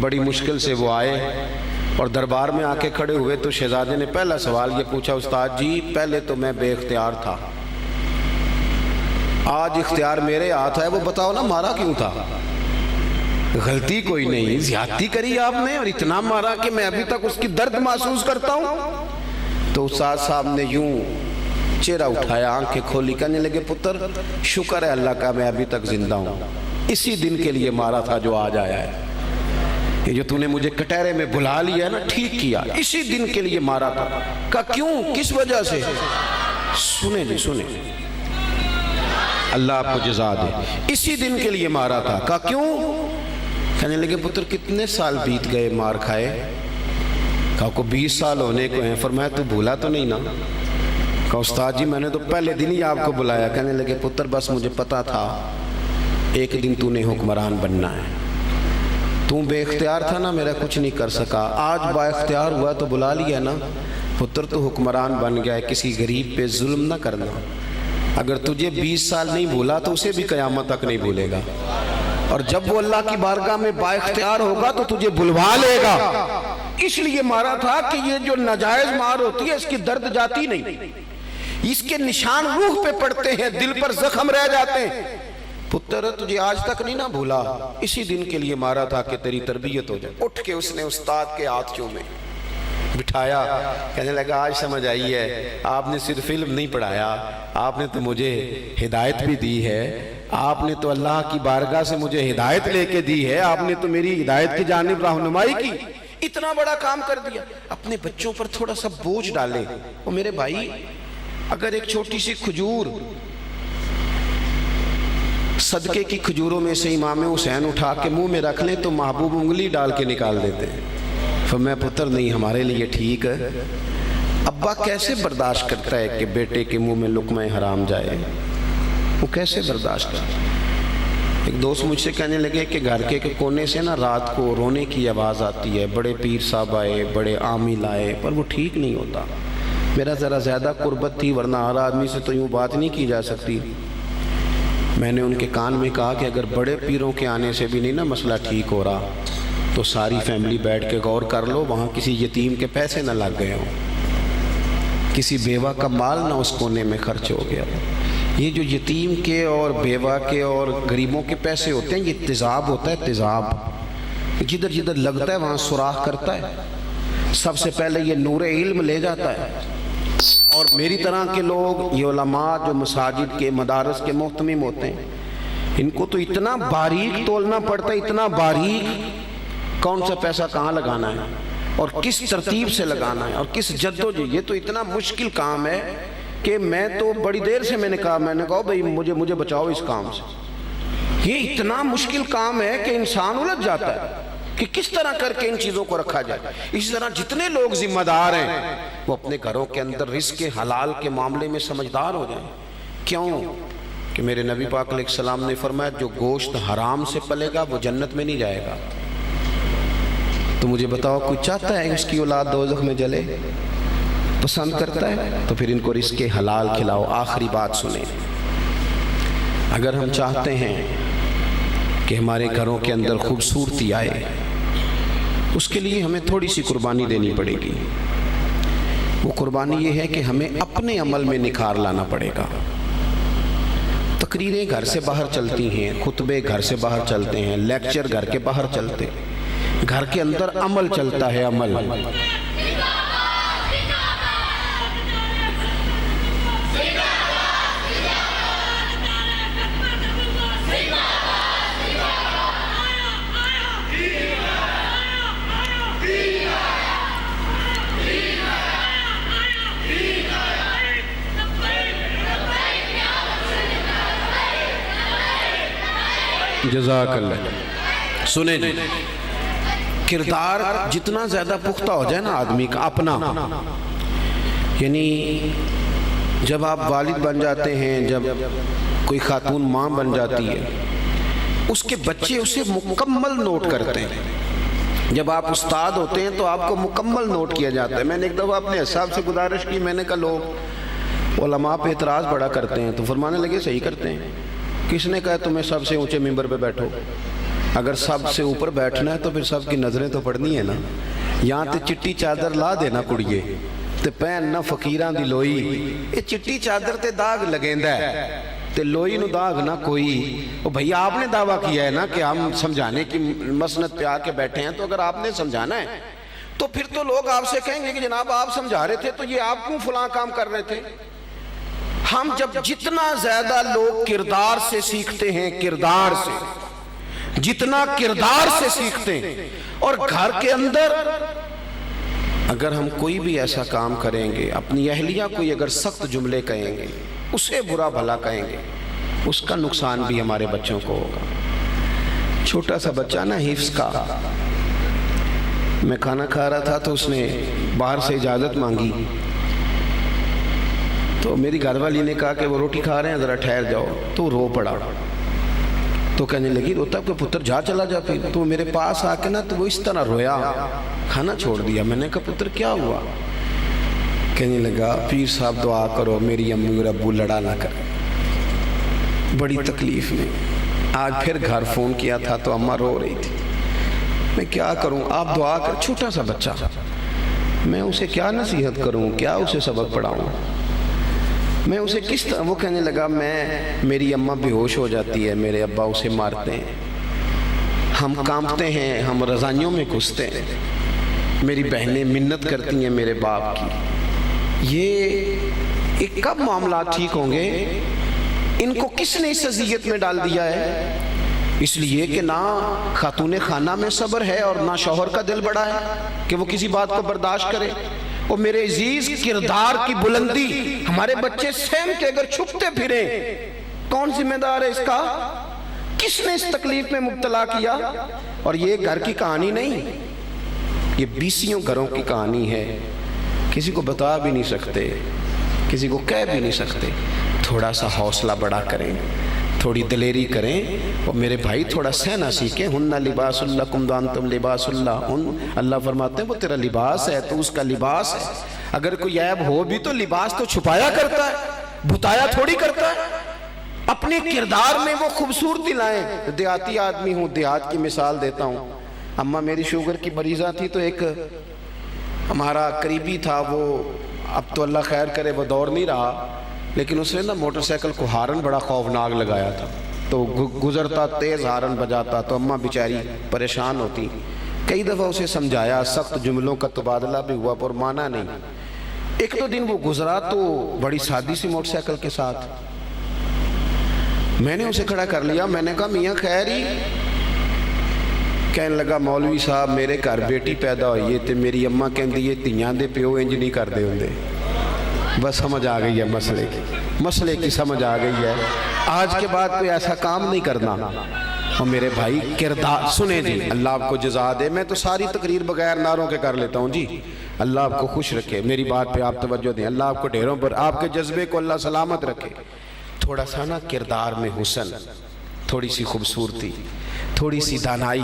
بڑی مشکل سے وہ آئے اور دربار میں آ کے کھڑے ہوئے، تو شہزادے نے پہلا سوال یہ پوچھا، استاد جی پہلے تو میں بے اختیار تھا، آج اختیار میرے ہاتھ ہے، وہ بتاؤ نا مارا کیوں تھا؟ غلطی کوئی نہیں، زیادتی کری آپ نے اور اتنا مارا کہ میں ابھی تک اس کی درد محسوس کرتا ہوں۔ تو استاد صاحب نے یوں چہرہ اٹھایا، آنکھیں کھولی، کہنے لگے پتر شکر ہے اللہ کا میں ابھی تک زندہ ہوں، اسی دن کے لیے مارا تھا جو آج آیا ہے، یہ جو تو نے مجھے کٹہرے میں بلا لیا ہے نا، ٹھیک کیا، اسی دن کے لیے مارا تھا۔ کہا کیوں، کس وجہ سے؟ سنیں جی سنیں، اللہ آپ کو جزا دے، اسی دن کے لیے مارا تھا۔ کہا کیوں؟ کہنے لگے پتر کتنے سال بیت گئے مار کھائے؟ کہا کو 20 سال ہونے کو ہیں۔ فرمایا تو بھولا تو نہیں نا؟ کہا استاد جی میں نے تو پہلے دن ہی آپ کو بلایا۔ کہنے لگے پتر بس مجھے پتا تھا ایک دن تو نے حکمران بننا ہے، تو بے اختیار تھا نا، میرا کچھ نہیں کر سکا، آج با اختیار ہوا تو بلا لیا نا، پتر تو حکمران بن گیا ہے، کسی غریب پہ ظلم نہ کرنا، اگر تجھے 20 سال نہیں بھولا تو اسے بھی قیامت تک نہیں بھولے گا، اور جب وہ اللہ کی بارگاہ میں با اختیار ہوگا تو تجھے بلوا لے گا، اس لیے مارا تھا کہ یہ جو ناجائز مار ہوتی ہے اس کی درد جاتی نہیں، اس کے نشان روح پہ پڑتے ہیں، دل پر زخم رہ جاتے ہیں۔ پتر تجھے آج تک نہیں نہ بھولا، اسی دن کے لیے مارا تھا کہ تیری تربیت ہو جائے۔ اٹھ کے اس نے استاد کے ہاتھ چومے، بٹھایا، کہنے لگا آج سمجھ آئی ہے، آپ نے صرف علم نہیں پڑھایا، آپ نے تو مجھے ہدایت بھی دی ہے، آپ نے تو اللہ کی بارگاہ سے مجھے ہدایت لے کے دی ہے، آپ نے تو میری ہدایت کی جانب رہنمائی کی، اتنا بڑا کام کر دیا۔ اپنے بچوں پر تھوڑا سا بوجھ ڈالے، وہ میرے بھائی اگر ایک چھوٹی سی کھجور، صدقے کی کھجوروں میں سے امام حسین اٹھا کے منہ میں رکھ لیں تو محبوب انگلی ڈال کے نکال دیتے ہیں، فرمایا پتر نہیں ہمارے لیے ٹھیک ہے۔ ابا کیسے برداشت کرتا ہے کہ بیٹے کے منہ میں لقمہ حرام جائے، وہ کیسے برداشت کرتا ہے؟ ایک دوست مجھ سے کہنے لگے کہ گھر کے کونے سے نا رات کو رونے کی آواز آتی ہے، بڑے پیر صاحب آئے، بڑے عامل آئے، پر وہ ٹھیک نہیں ہوتا۔ میرا ذرا زیادہ قربت تھی، ورنہ ہر آدمی سے تو یوں بات نہیں کی جا سکتی۔ میں نے ان کے کان میں کہا کہ اگر بڑے پیروں کے آنے سے بھی نہیں نا مسئلہ ٹھیک ہو رہا تو ساری فیملی بیٹھ کے غور کر لو، وہاں کسی یتیم کے پیسے نہ لگ گئے ہوں، کسی بیوہ کا مال نہ اس کونے میں خرچ ہو گیا۔ یہ جو یتیم کے اور بیوہ کے اور غریبوں کے پیسے ہوتے ہیں، یہ تیزاب ہوتا ہے، تیزاب جدھر جدھر لگتا ہے وہاں سوراخ کرتا ہے، سب سے پہلے یہ نور علم لے جاتا ہے، اور میری طرح کے لوگ، یہ علماء جو مساجد کے مدارس کے محتمم ہوتے ہیں، ان کو تو اتنا باریک تولنا پڑتا ہے، اتنا باریک، کون سا پیسہ کہاں لگانا ہے اور کس ترتیب سے لگانا ہے اور کس جدوجہد، یہ تو اتنا مشکل کام ہے کہ میں تو بڑی دیر سے میں نے کہا بھئی مجھے بچاؤ اس کام سے۔ یہ اتنا مشکل کام ہے کہ انسان الجھ جاتا ہے کہ کس طرح کر کے ان چیزوں کو رکھا جائے۔ اسی طرح جتنے لوگ ذمہ دار ہیں وہ اپنے گھروں کے اندر رزق حلال کے معاملے میں سمجھدار ہو جائیں۔ کیوں کہ میرے نبی پاک علیہ السلام نے فرمایا جو گوشت حرام سے پلے گا وہ جنت میں نہیں جائے گا۔ تو مجھے بتاؤ، کوئی چاہتا ہے اس کی اولاد دوزخ میں جلے؟ پسند کرتا ہے؟ تو پھر ان کو رزق حلال کھلاؤ۔ آخری بات سنیں، اگر ہم چاہتے ہیں کہ ہمارے گھروں کے اندر خوبصورتی آئے، اس کے لیے ہمیں تھوڑی سی قربانی دینی پڑے گی۔ وہ قربانی یہ ہے کہ ہمیں اپنے عمل میں نکھار لانا پڑے گا۔ تقریریں گھر سے باہر چلتی ہیں، خطبے گھر سے باہر چلتے ہیں، لیکچر گھر کے باہر چلتے ہیں، گھر کے اندر عمل چلتا ہے، عمل۔ جزاک اللہ۔ سنیں جی، کردار جتنا زیادہ پختہ ہو جائے نا آدمی کا اپنا، یعنی جب آپ والد بن جاتے ہیں، جب کوئی خاتون ماں بن جاتی ہے، اس کے بچے اسے مکمل نوٹ کرتے ہیں۔ جب آپ استاد ہوتے ہیں تو آپ کو مکمل نوٹ کیا جاتا ہے۔ میں نے ایک دفعہ اپنے حساب سے گزارش کی، میں نے کہا لوگ علماء پہ اعتراض بڑا کرتے ہیں، تو فرمانے لگے صحیح کرتے ہیں۔ کس نے کہا تمہیں سب سے اونچے ممبر پہ بیٹھو؟ اگر سب سے اوپر بیٹھنا ہے تو پھر سب کی نظریں تو پڑنی ہے نا۔ یہاں تے چٹی چادر لا دینا کڑیے تے پہن نہ فقیران دی لوئی، یہ چٹی چادر تے داغ لگیندا ہے تے لوئی نو داغ نہ کوئی۔ او بھئی آپ نے دعویٰ کیا ہے نا کہ ہم سمجھانے کی مسند پہ آ کے بیٹھے ہیں، تو اگر آپ نے سمجھانا ہے تو پھر تو لوگ آپ سے کہیں گے کہ جناب آپ سمجھا رہے تھے تو یہ آپ کیوں فلاں کام کر رہے تھے؟ ہم جتنا زیادہ لوگ کردار سے سیکھتے ہیں، کردار سے جتنا کردار سے سیکھتے ہیں، اور گھر کے اندر اگر ہم کوئی بھی ایسا کام کریں گے، اپنی اہلیہ کو اگر سخت جملے کہیں گے، اسے برا بھلا کہیں گے، اس کا نقصان بھی ہمارے بچوں کو ہوگا۔ چھوٹا سا بچہ نا حفظ کا، میں کھانا کھا رہا تھا تو اس نے باہر سے اجازت مانگی، تو میری گھر والی نے کہا کہ وہ روٹی کھا رہے ہیں ذرا ٹھہر جاؤ، تو رو پڑا، تو کہنے لگی روتا کہ پتر جا چلا جا پھر۔ تو میرے پاس آ کے نا تو وہ اس طرح رویا، کھانا چھوڑ دیا۔ میں نے کہا پتر کیا ہوا؟ کہنے لگا پیر صاحب دعا کرو میری امی اور ابو لڑا نہ کریں، بڑی تکلیف میں۔ آج پھر گھر فون کیا تھا تو اماں رو رہی تھی، میں کیا کروں، آپ دعا کر۔ چھوٹا سا بچہ، میں اسے کیا نصیحت کروں، کیا اسے سبق پڑھاؤں، میں اسے کس طرح؟ وہ کہنے لگا میری اماں بے ہوش ہو جاتی ہے، میرے ابا اسے مارتے ہیں، ہم کانپتے ہیں، ہم رضائیوں میں گھستے ہیں، میری بہنیں منت کرتی ہیں میرے باپ کی۔ یہ کب معاملات ٹھیک ہوں گے؟ ان کو کس نے اس اذیت میں ڈال دیا ہے؟ اس لیے کہ نہ خاتون خانہ میں صبر ہے اور نہ شوہر کا دل بڑا ہے کہ وہ کسی بات کو برداشت کرے۔ اور میرے عزیز، کردار کی بلندی ہمارے بچے سہم کے اگر چھپتے پھریں، کون ذمہ دار ہے اس کا؟ کس نے اس تکلیف میں مبتلا کیا؟ اور یہ گھر کی کہانی نہیں، یہ 20 گھروں کی کہانی ہے، کسی کو بتا بھی نہیں سکتے، کسی کو کہہ بھی نہیں سکتے۔ تھوڑا سا حوصلہ بڑا کریں، تھوڑی دلیری کریں، اور میرے بھائی تھوڑا سہنا سیکھیں۔ ہن لباس لکم وانتم لباس لہن، اللہ فرماتے ہیں وہ تیرا لباس ہے، تو اس کا لباس ہے۔ اگر کوئی عیب ہو بھی تو لباس تو چھپایا کرتا ہے، بتایا تھوڑی کرتا ہے۔ اپنے کردار میں وہ خوبصورتی لائیں۔ دیہاتی آدمی ہوں، دیہات کی مثال دیتا ہوں۔ اماں میری شوگر کی مریضہ تھی، تو ایک ہمارا قریبی تھا، وہ اب تو اللہ خیر کرے وہ دور نہیں رہا، لیکن اس نے نا موٹر سائیکل کو ہارن بڑا خوفناک لگایا تھا، تو گزرتا تیز ہارن بجاتا، تو اماں بیچاری پریشان ہوتی۔ کئی دفعہ اسے سمجھایا، سخت جملوں کا تبادلہ بھی ہوا پر مانا نہیں۔ ایک دو دن وہ گزرا تو بڑی سادی سی موٹر سائیکل کے ساتھ میں نے اسے کھڑا کر لیا. میں نے کہا میاں خیر ہی؟ کہنے لگا مولوی صاحب میرے گھر بیٹی پیدا ہوئی ہے تے میری اماں کہندی یہ تیاں دے پیو انج نہیں کردے ہوندے. بس سمجھ آ گئی ہے مسئلے کی سمجھ آ گئی ہے. آج کے بعد کوئی ایسا کام نہیں کرنا. اور میرے بھائی کردار سنیں جی، اللہ آپ کو جزا دے. میں تو ساری تقریر بغیر نعروں کے کر لیتا ہوں جی. اللہ آپ کو خوش رکھے، میری بات پہ آپ توجہ دیں. اللہ آپ کو ڈھیروں پر آپ کے جذبے کو اللہ سلامت رکھے. تھوڑا سا نا کردار میں حسن، تھوڑی سی خوبصورتی، تھوڑی سی دانائی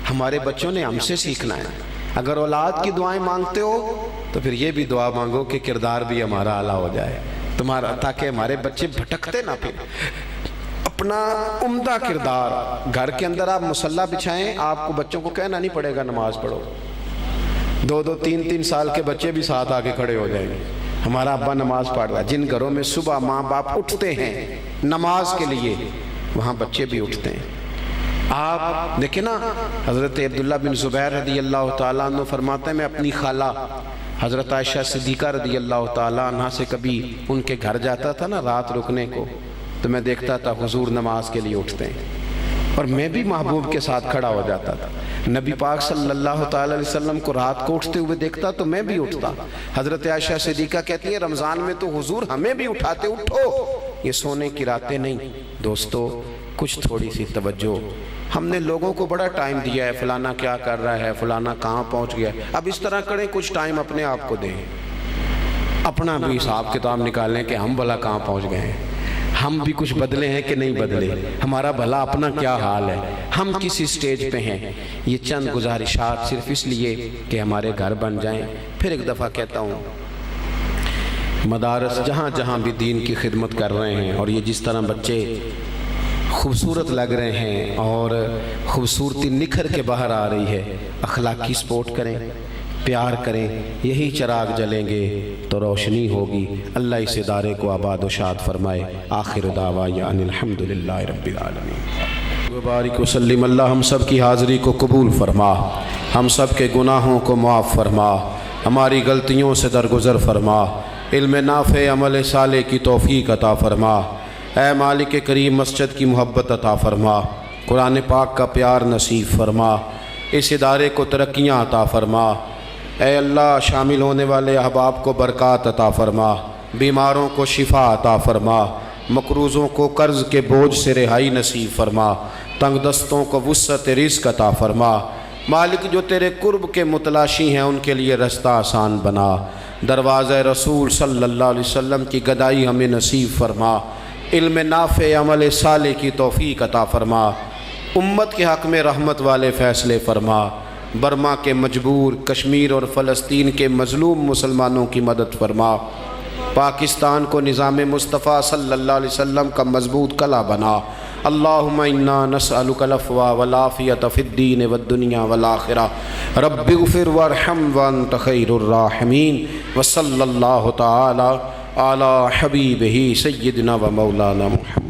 ہمارے بچوں نے ہم سے سیکھنا ہے. اگر اولاد کی دعائیں مانگتے ہو تو پھر یہ بھی دعا مانگو کہ کردار بھی ہمارا اعلیٰ ہو جائے تمہارا، تاکہ ہمارے بچے بھٹکتے نہ پھر. اپنا عمدہ کردار گھر کے اندر آپ مصلی بچھائیں، آپ کو بچوں کو کہنا نہیں پڑے گا نماز پڑھو. 2-2 3-3 سال کے بچے بھی ساتھ آگے کھڑے ہو جائیں گے. ہمارا ابا نماز پڑھ رہا ہے. جن گھروں میں صبح ماں باپ اٹھتے ہیں نماز کے لیے وہاں بچے بھی اٹھتے ہیں. آپ دیکھیں نا حضرت عبداللہ بن زبیر رضی اللہ تعالیٰ عنہ فرماتے ہیں میں اپنی خالہ حضرت عائشہ صدیقہ رضی اللہ تعالیٰ عنہ سے کبھی ان کے گھر جاتا تھا نا رات رکنے کو، تو میں دیکھتا تھا حضور نماز کے لیے اٹھتے ہیں اور میں بھی محبوب کے ساتھ کھڑا ہو جاتا تھا. نبی پاک صلی اللہ تعالیٰ علیہ وسلم کو رات کو اٹھتے ہوئے دیکھتا تو میں بھی اٹھتا. حضرت عائشہ صدیقہ کہتی ہے رمضان میں تو حضور ہمیں بھی اٹھاتے، اٹھو یہ سونے کی راتیں نہیں. دوستو کچھ تھوڑی سی توجہ. ہم نے لوگوں کو بڑا ٹائم دیا ہے، فلانا کیا کر رہا ہے، فلانا کہاں پہنچ گیا. اب اس طرح کریں کچھ ٹائم اپنے آپ کو دیں، اپنا بھی حساب کتاب نکالیں کہ ہم بھلا کہاں پہنچ گئے ہیں، ہم بھی کچھ بدلے ہیں کہ نہیں بدلے، ہمارا بھلا اپنا کیا حال ہے، ہم کس سٹیج پہ ہیں. یہ چند گزارشات صرف اس لیے کہ ہمارے گھر بن جائیں. پھر ایک دفعہ کہتا ہوں مدارس جہاں جہاں بھی دین کی خدمت کر رہے ہیں اور یہ جس طرح بچے خوبصورت لگ رہے ہیں اور خوبصورتی نکھر کے باہر آ رہی ہے، اخلاقی سپورٹ کریں، پیار کریں. یہی چراغ جلیں گے تو روشنی ہوگی. اللہ اس ادارے کو آباد و شاد فرمائے. آخر دعوانا ان الحمدللہ رب العالمین. وبارک وسلم. اللہ ہم سب کی حاضری کو قبول فرما، ہم سب کے گناہوں کو معاف فرما، ہماری غلطیوں سے درگزر فرما، علم نافع عمل صالح کی توفیق عطا فرما. اے مالک کریم مسجد کی محبت عطا فرما، قرآن پاک کا پیار نصیب فرما، اس ادارے کو ترقیاں عطا فرما. اے اللہ شامل ہونے والے احباب کو برکات عطا فرما، بیماروں کو شفا عطا فرما، مقروضوں کو قرض کے بوجھ سے رہائی نصیب فرما، تنگ دستوں کو وسعت رزق عطا فرما. مالک جو تیرے قرب کے متلاشی ہیں ان کے لیے رستہ آسان بنا. دروازہ رسول صلی اللہ علیہ وسلم کی گدائی ہمیں نصیب فرما، علم نافع عمل صالح کی توفیق عطا فرما. امت کے حق میں رحمت والے فیصلے فرما. برما کے مجبور، کشمیر اور فلسطین کے مظلوم مسلمانوں کی مدد فرما. پاکستان کو نظام مصطفیٰ صلی اللہ علیہ وسلم کا مضبوط قلعہ بنا. اللہم انا نسألک العفو والعافیۃ فی الدین والدنیا والآخرہ. رب اغفر وارحم وانت خیر الراحمین. وصلی اللہ تعالی علی حبیبہ سیدنا و مولانا محمد.